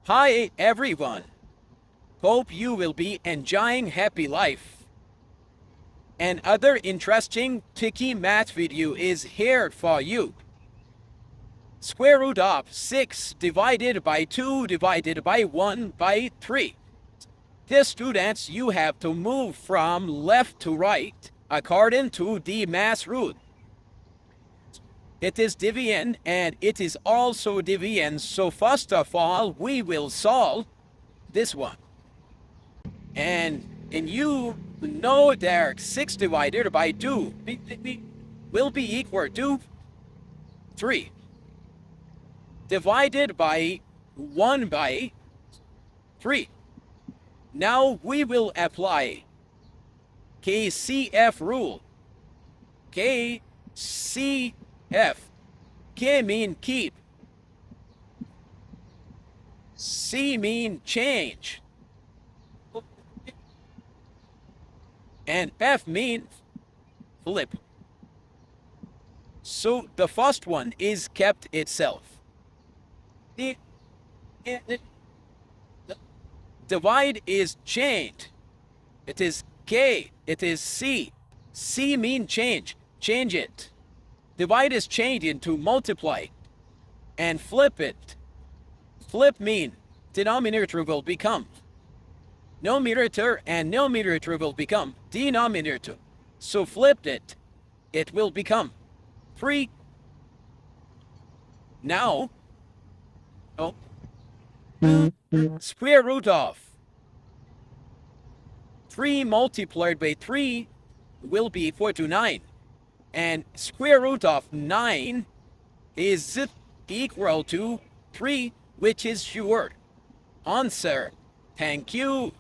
Hi everyone. Hope you will be enjoying happy life. Another interesting tricky math video is here for you. Square root of 6 divided by 2 divided by 1 by 3. Dear students, you have to move from left to right according to the math rule. It is division and it is also division, so first of all we will solve this one. And you know that 6 divided by 2 will be equal to 3 divided by 1 by 3. Now we will apply KCF rule. KCF. K mean keep. C mean change. And F means flip. So the first one is kept itself. Divide is changed. It is K. It is C. C mean change. Change it. Divide is changed into multiply. And flip it. Flip mean denominator will become numerator and numerator will become denominator. So flipped it. It will become 3. Now, square root of 3 multiplied by 3 will be equal to 9. And square root of 9 is equal to 3, which is your answer. Thank you.